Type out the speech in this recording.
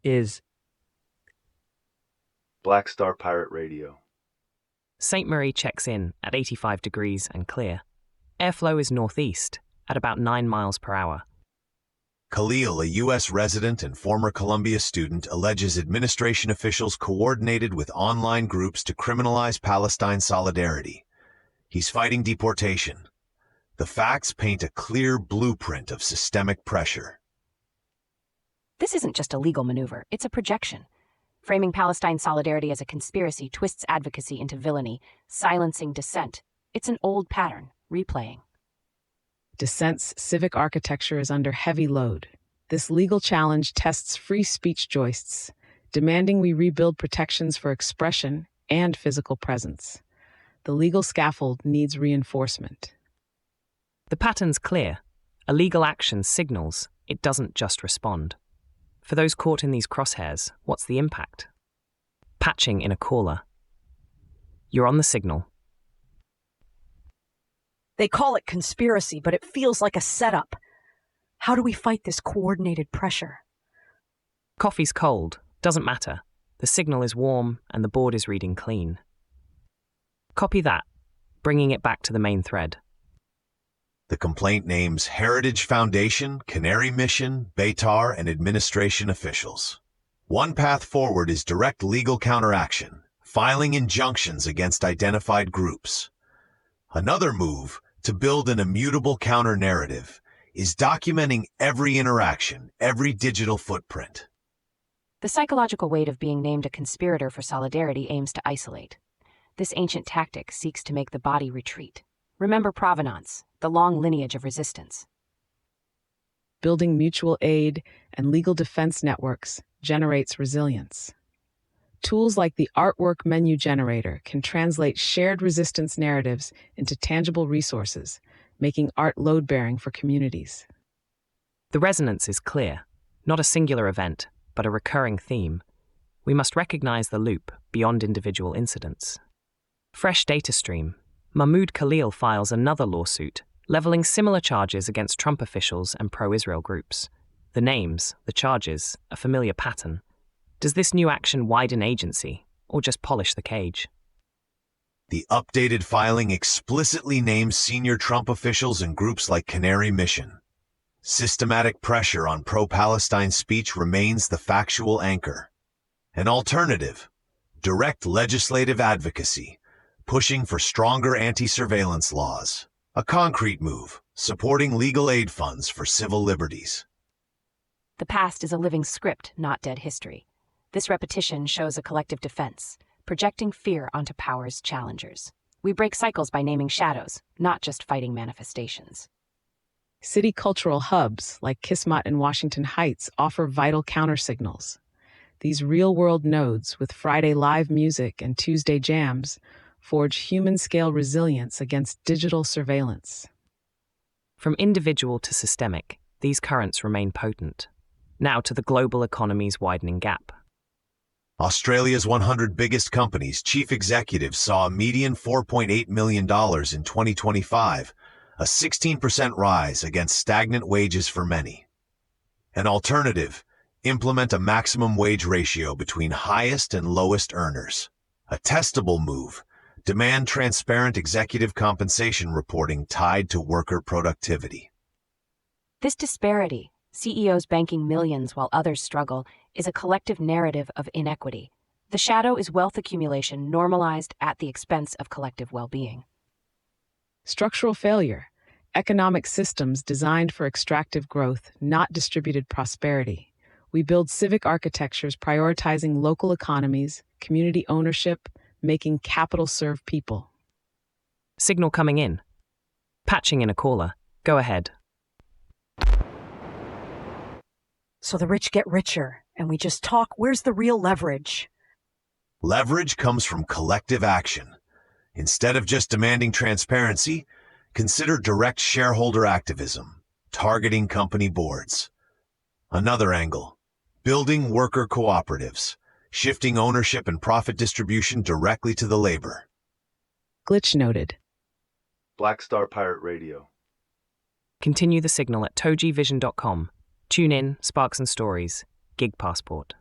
Is Black Star Pirate Radio. St. Marie checks in at 85 degrees and clear. Airflow is northeast at about 9 miles per hour. Khalil, a U.S. resident and former Columbia student, alleges administration officials coordinated with online groups to criminalize Palestine solidarity. He's fighting deportation. The facts paint a clear blueprint of systemic pressure. This isn't just a legal maneuver, it's a projection. Framing Palestine solidarity as a conspiracy twists advocacy into villainy, silencing dissent. It's an old pattern, replaying. Dissent's civic architecture is under heavy load. This legal challenge tests free speech joists, demanding we rebuild protections for expression and physical presence. The legal scaffold needs reinforcement. The pattern's clear. A legal action signals it doesn't just respond. For those caught in these crosshairs, what's the impact? Patching in a caller. You're on the signal. They call it conspiracy, but it feels like a setup. How do we fight this coordinated pressure? Coffee's cold. Doesn't matter. The signal is warm and the board is reading clean. Copy that, bringing it back to the main thread. The complaint names Heritage Foundation, Canary Mission, Beitar, and administration officials. One path forward is direct legal counteraction, filing injunctions against identified groups. Another move, to build an immutable counter-narrative, is documenting every interaction, every digital footprint. The psychological weight of being named a conspirator for solidarity aims to isolate. This ancient tactic seeks to make the body retreat. Remember provenance, the long lineage of resistance. Building mutual aid and legal defense networks generates resilience. Tools like the artwork menu generator can translate shared resistance narratives into tangible resources, making art load-bearing for communities. The resonance is clear. Not a singular event, but a recurring theme. We must recognize the loop beyond individual incidents. Fresh data stream. Mahmoud Khalil files another lawsuit, leveling similar charges against Trump officials and pro-Israel groups. The names, the charges, a familiar pattern. Does this new action widen agency, or just polish the cage? The updated filing explicitly names senior Trump officials and groups like Canary Mission. Systematic pressure on pro-Palestine speech remains the factual anchor. An alternative, direct legislative advocacy, pushing for stronger anti-surveillance laws. A concrete move, supporting legal aid funds for civil liberties. The past is a living script, not dead history. This repetition shows a collective defense, projecting fear onto power's challengers. We break cycles by naming shadows, not just fighting manifestations. City cultural hubs like Kismat and Washington Heights offer vital countersignals. These real-world nodes with Friday live music and Tuesday jams forge human-scale resilience against digital surveillance. From individual to systemic, these currents remain potent. Now to the global economy's widening gap. Australia's 100 biggest companies' chief executives saw a median $4.8 million in 2025, a 16% rise against stagnant wages for many. An alternative, implement a maximum wage ratio between highest and lowest earners. A testable move, demand transparent executive compensation reporting tied to worker productivity. This disparity, CEOs banking millions while others struggle, is a collective narrative of inequity. The shadow is wealth accumulation normalized at the expense of collective well-being. Structural failure, economic systems designed for extractive growth, not distributed prosperity. We build civic architectures prioritizing local economies, community ownership, making capital serve people. Signal coming in. Patching in a caller. Go ahead. So the rich get richer, and we just talk. Where's the real leverage? Leverage comes from collective action. Instead of just demanding transparency, consider direct shareholder activism, targeting company boards. Another angle, building worker cooperatives, shifting ownership and profit distribution directly to the labor. Glitch noted. Black Star Pirate Radio. Continue the signal at TogeeVision.com. Tune in, Sparks and Stories, Gig Passport.